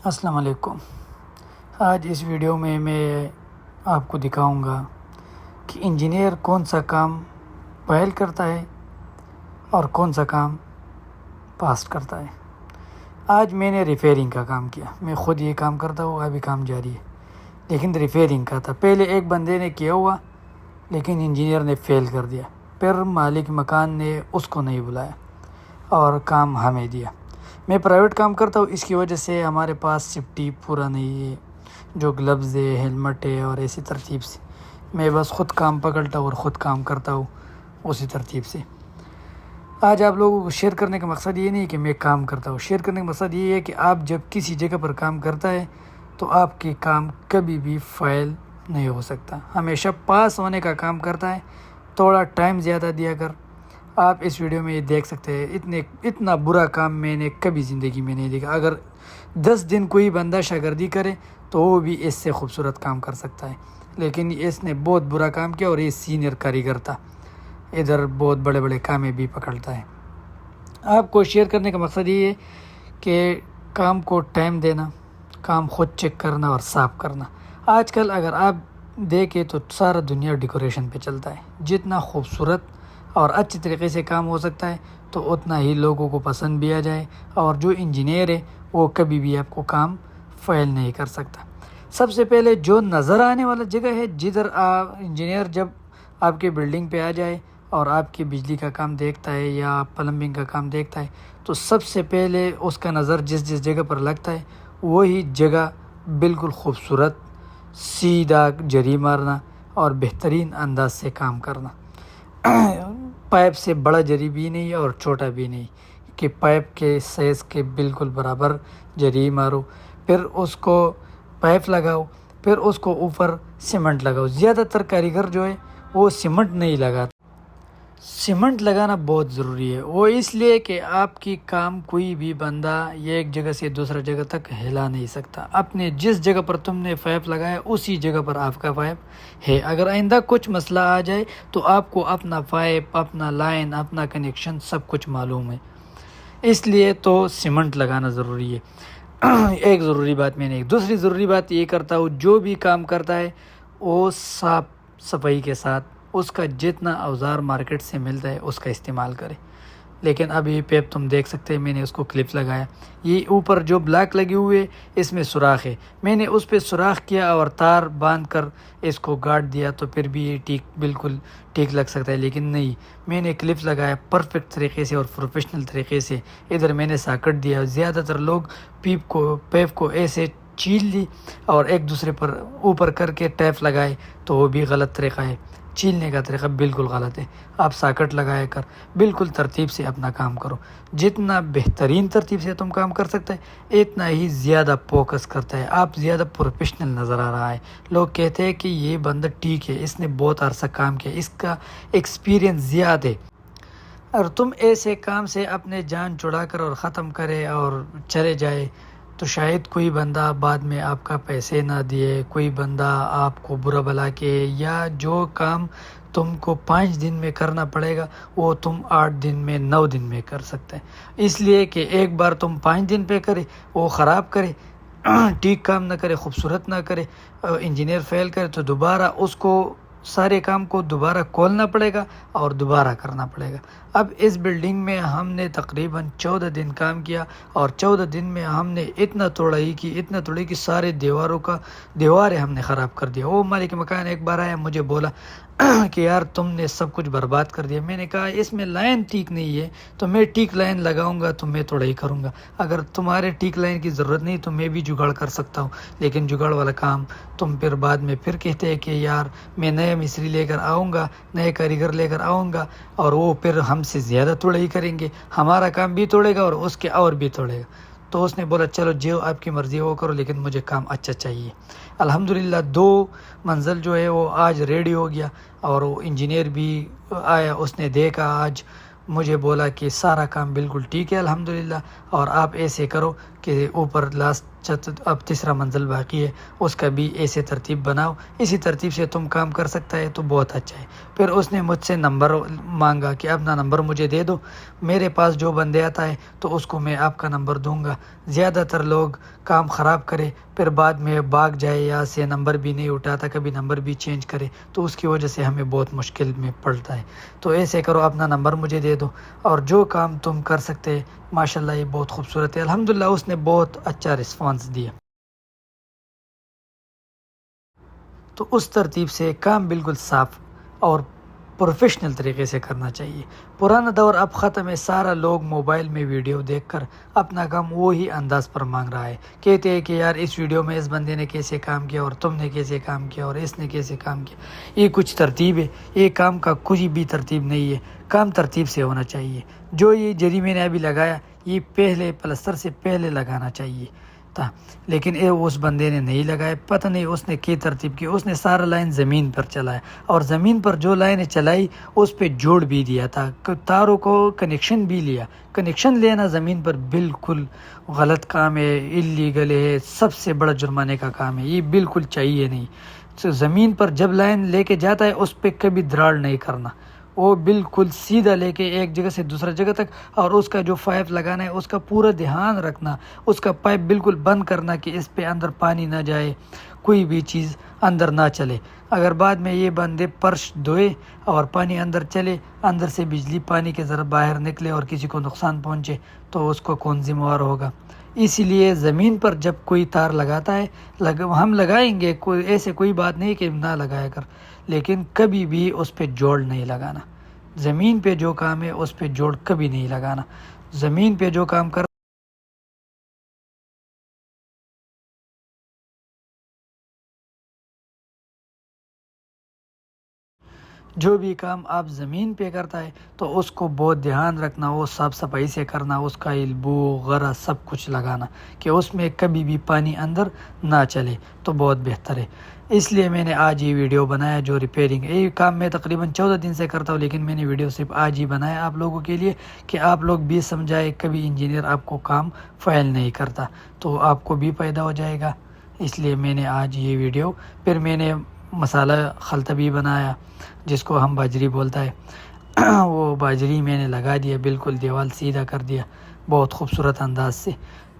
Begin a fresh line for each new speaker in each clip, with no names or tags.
السلام علیکم۔ آج اس ویڈیو میں آپ کو دکھاؤں گا کہ انجینئر کون سا کام پہل کرتا ہے اور کون سا کام پاسٹ کرتا ہے۔ آج میں نے ریپیئرنگ کا کام کیا، میں خود یہ کام کرتا ہوں، ابھی کام جاری ہے، لیکن ریپیئرنگ کا تھا۔ پہلے ایک بندے نے کیا ہوا لیکن انجینئر نے فیل کر دیا، پھر مالک مکان نے اس کو نہیں بلایا اور کام ہمیں دیا۔ میں پرائیویٹ کام کرتا ہوں، اس کی وجہ سے ہمارے پاس سیفٹی پورا نہیں ہے، جو گلوز ہے، ہیلمٹ ہے اور ایسی ترتیب سے میں بس خود کام پکڑتا ہوں اور خود کام کرتا ہوں اسی ترتیب سے۔ آج آپ لوگوں کو شیئر کرنے کا مقصد یہ نہیں کہ میں کام کرتا ہوں، شیئر کرنے کا مقصد یہ ہے کہ آپ جب کسی جگہ پر کام کرتا ہے تو آپ کے کام کبھی بھی فیل نہیں ہو سکتا، ہمیشہ پاس ہونے کا کام کرتا ہے۔ تھوڑا ٹائم زیادہ دیا کر۔ آپ اس ویڈیو میں یہ دیکھ سکتے ہیں، اتنا برا کام میں نے کبھی زندگی میں نہیں دیکھا۔ اگر 10 دن کوئی بندہ شاگردی کرے تو وہ بھی اس سے خوبصورت کام کر سکتا ہے، لیکن اس نے بہت برا کام کیا اور یہ سینئر کاریگر تھا، ادھر بہت بڑے بڑے کامیں بھی پکڑتا ہے۔ آپ کو شیئر کرنے کا مقصد یہ ہے کہ کام کو ٹائم دینا، کام خود چیک کرنا اور صاف کرنا۔ آج کل اگر آپ دیکھیں تو سارا دنیا ڈیکوریشن پہ چلتا ہے، جتنا خوبصورت اور اچھی طریقے سے کام ہو سکتا ہے تو اتنا ہی لوگوں کو پسند بھی آ جائے، اور جو انجینئر ہے وہ کبھی بھی آپ کو کام فیل نہیں کر سکتا۔ سب سے پہلے جو نظر آنے والا جگہ ہے، جدھر انجینئر جب آپ کے بلڈنگ پہ آ جائے اور آپ کی بجلی کا کام دیکھتا ہے یا پلمبنگ کا کام دیکھتا ہے تو سب سے پہلے اس کا نظر جس جگہ پر لگتا ہے وہی جگہ بالکل خوبصورت سیدھا جری مارنا اور بہترین انداز سے کام کرنا۔ پائپ سے بڑا جری بھی نہیں اور چھوٹا بھی نہیں، کہ پائپ کے سائز کے بالکل برابر جری مارو، پھر اس کو پائپ لگاؤ، پھر اس کو اوپر سیمنٹ لگاؤ۔ زیادہ تر کاریگر جو ہے وہ سیمنٹ نہیں لگاتا۔ سیمنٹ لگانا بہت ضروری ہے، وہ اس لیے کہ آپ کی کام کوئی بھی بندہ ایک جگہ سے دوسرا جگہ تک ہلا نہیں سکتا۔ اپنے جس جگہ پر تم نے پائپ لگایا اسی جگہ پر آپ کا پائپ ہے۔ اگر آئندہ کچھ مسئلہ آ جائے تو آپ کو اپنا پائپ، اپنا لائن، اپنا کنیکشن سب کچھ معلوم ہے، اس لیے تو سیمنٹ لگانا ضروری ہے۔ ایک ضروری بات میں نے دوسری ضروری بات یہ کرتا ہوں، جو بھی کام کرتا ہے وہ صاف صفائی کے ساتھ اس کا جتنا اوزار مارکیٹ سے ملتا ہے اس کا استعمال کرے۔ لیکن اب یہ پیپ تم دیکھ سکتے ہیں، میں نے اس کو کلپ لگایا، یہ اوپر جو بلاک لگے ہوئے اس میں سوراخ ہے، میں نے اس پہ سوراخ کیا اور تار باندھ کر اس کو گاڑ دیا تو پھر بھی یہ بالکل ٹھیک لگ سکتا ہے، لیکن نہیں، میں نے کلپ لگایا پرفیکٹ طریقے سے اور پروفیشنل طریقے سے۔ ادھر میں نے ساکٹ دیا۔ زیادہ تر لوگ پیپ کو ایسے چیل لی اور ایک دوسرے پر اوپر کر کے ٹیپ لگائے تو وہ بھی غلط طریقہ ہے، چیلنے کا طریقہ بالکل غلط ہے۔ آپ ساکٹ لگایا کر بالکل ترتیب سے اپنا کام کرو، جتنا بہترین ترتیب سے تم کام کر سکتے ہیں اتنا ہی زیادہ فوکس کرتا ہے، آپ زیادہ پروفیشنل نظر آ رہا ہے۔ لوگ کہتے ہیں کہ یہ بندہ ٹھیک ہے، اس نے بہت عرصہ کام کیا، اس کا ایکسپیرینس زیادہ ہے۔ اور تم ایسے کام سے اپنے جان چھڑا کر اور ختم کرے اور چلے جائے تو شاید کوئی بندہ بعد میں آپ کا پیسے نہ دیے، کوئی بندہ آپ کو برا بلا کے، یا جو کام تم کو 5 دن میں کرنا پڑے گا وہ تم 8 دن میں 9 دن میں کر سکتے ہیں، اس لیے کہ ایک بار تم 5 دن پہ کرے وہ خراب کرے، ٹھیک کام نہ کرے، خوبصورت نہ کرے، انجینئر فیل کرے تو دوبارہ اس کو سارے کام کو دوبارہ کھولنا پڑے گا اور دوبارہ کرنا پڑے گا۔ اب اس بلڈنگ میں ہم نے تقریباً 14 دن کام کیا اور 14 دن میں ہم نے اتنا توڑائی کی سارے دیواریں ہم نے خراب کر دیا۔ وہ مالک مکان ایک بار آیا، مجھے بولا کہ یار تم نے سب کچھ برباد کر دیا۔ میں نے کہا اس میں لائن ٹھیک نہیں ہے تو میں ٹھیک لائن لگاؤں گا تو میں توڑائی کروں گا، اگر تمہارے ٹھیک لائن کی ضرورت نہیں تو میں بھی جگاڑ کر سکتا ہوں، لیکن جگاڑ والا کام تم پھر بعد میں پھر کہتے ہیں کہ یار میں نئے مستری لے کر آؤں گا، نئے کاریگر لے کر آؤں گا اور وہ پھر ہم سے زیادہ توڑائی کریں گے، ہمارا کام بھی توڑے گا اور اس کے اور بھی توڑے گا۔ تو اس نے بولا چلو جو آپ کی مرضی وہ کرو، لیکن مجھے کام اچھا چاہیے۔ الحمدللہ 2 منزل جو ہے وہ آج ریڈی ہو گیا اور وہ انجینئر بھی آیا، اس نے دیکھا، آج مجھے بولا کہ سارا کام بالکل ٹھیک ہے الحمدللہ، اور آپ ایسے کرو کہ اوپر لاسٹ چھت اب تیسرا منزل باقی ہے، اس کا بھی ایسے ترتیب بناؤ، اسی ترتیب سے تم کام کر سکتا ہے تو بہت اچھا ہے۔ پھر اس نے مجھ سے نمبر مانگا کہ اپنا نمبر مجھے دے دو، میرے پاس جو بندے آتا ہے تو اس کو میں آپ کا نمبر دوں گا۔ زیادہ تر لوگ کام خراب کرے پھر بعد میں بھاگ جائے، یہاں سے نمبر بھی نہیں اٹھاتا، کبھی نمبر بھی چینج کرے، تو اس کی وجہ سے ہمیں بہت مشکل میں پڑتا ہے۔ تو ایسے کرو، اپنا نمبر مجھے دے دو اور جو کام تم کر سکتے، ماشاءاللہ یہ بہت خوبصورت ہے۔ الحمدللہ اس نے بہت اچھا رسپانس دیا۔ تو اس ترتیب سے کام بالکل صاف اور پروفیشنل طریقے سے کرنا چاہیے۔ پرانا دور اب ختم ہے، سارا لوگ موبائل میں ویڈیو دیکھ کر اپنا کام وہی انداز پر مانگ رہا ہے، کہتے ہیں کہ یار اس ویڈیو میں اس بندے نے کیسے کام کیا اور تم نے کیسے کام کیا اور اس نے کیسے کام کیا۔ یہ کچھ ترتیب ہے، یہ کام کا کوئی بھی ترتیب نہیں ہے، کام ترتیب سے ہونا چاہیے۔ جو یہ جری میں نے ابھی لگایا یہ پہلے پلستر سے پہلے لگانا چاہیے تھا، لیکن اس بندے نے نہیں لگایا، پتہ نہیں اس نے کی ترتیب کی، اس نے سارا لائن زمین پر چلایا اور زمین پر جو لائن چلائی اس پہ جوڑ بھی دیا تھا، تاروں کو کنیکشن بھی لیا۔ کنیکشن لینا زمین پر بالکل غلط کام ہے، اللیگل ہے، سب سے بڑا جرمانے کا کام ہے، یہ بالکل چاہیے نہیں۔ زمین پر جب لائن لے کے جاتا ہے اس پہ کبھی دراڑ نہیں کرنا، وہ بالکل سیدھا لے کے ایک جگہ سے دوسرا جگہ تک، اور اس کا جو پائپ لگانا ہے اس کا پورا دھیان رکھنا، اس کا پائپ بالکل بند کرنا کہ اس پہ اندر پانی نہ جائے، کوئی بھی چیز اندر نہ چلے۔ اگر بعد میں یہ بندے فرش دھوئے اور پانی اندر چلے، اندر سے بجلی پانی کے ذرا باہر نکلے اور کسی کو نقصان پہنچے تو اس کو کون ذمہ وار ہوگا؟ اسی لیے زمین پر جب کوئی تار لگاتا ہے ہم لگائیں گے، ایسے کوئی بات نہیں کہ نہ لگایا کر، لیکن کبھی بھی اس پہ جوڑ نہیں لگانا۔ زمین پہ جو کام ہے اس پہ جوڑ کبھی نہیں لگانا۔ زمین پہ جو کام کر جو بھی کام آپ زمین پہ کرتا ہے تو اس کو بہت دھیان رکھنا، وہ صاف صفائی سے کرنا، اس کا البو غرہ سب کچھ لگانا کہ اس میں کبھی بھی پانی اندر نہ چلے، تو بہت بہتر ہے۔ اس لیے میں نے آج یہ ویڈیو بنایا جو ریپیئرنگ ہے۔ یہ کام میں تقریباً 14 دن سے کرتا ہوں، لیکن میں نے ویڈیو صرف آج ہی بنایا آپ لوگوں کے لیے کہ آپ لوگ بھی سمجھائے، کبھی انجینئر آپ کو کام فائل نہیں کرتا تو آپ کو بھی پیدا ہو جائے گا۔ اس لیے میں نے آج یہ ویڈیو، پھر میں نے مسالہ خلطہ بھی بنایا جس کو ہم باجری بولتا ہے، وہ باجری میں نے لگا دیا، بالکل دیوال سیدھا کر دیا بہت خوبصورت انداز سے۔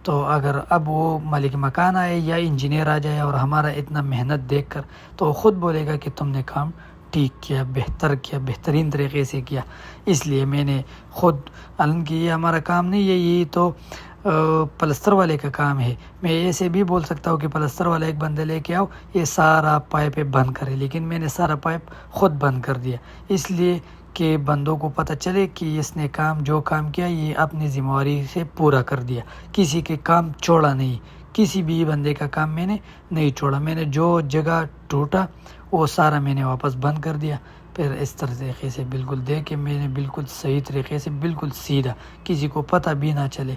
تو اگر اب وہ مالک مکان آئے یا انجینئر آ جائے اور ہمارا اتنا محنت دیکھ کر، تو وہ خود بولے گا کہ تم نے کام ٹھیک کیا، بہتر کیا، بہترین طریقے سے کیا۔ اس لیے میں نے خود، حالانکہ یہ ہمارا کام نہیں ہے، یہ تو پلستر والے کا کام ہے، میں ایسے بھی بول سکتا ہوں کہ پلستر والا ایک بندے لے کے آؤ یہ سارا پائپ بند کرے، لیکن میں نے سارا پائپ خود بند کر دیا، اس لیے کہ بندوں کو پتہ چلے کہ اس نے جو کام کیا یہ اپنی ذمہ داری سے پورا کر دیا، کسی کے کام چھوڑا نہیں، کسی بھی بندے کا کام میں نے نہیں چھوڑا۔ میں نے جو جگہ ٹوٹا وہ سارا میں نے واپس بند کر دیا، پھر اس طریقے سے بالکل دیکھ کے میں نے بالکل صحیح طریقے سے، بالکل سیدھا، کسی کو پتہ بھی نہ چلے۔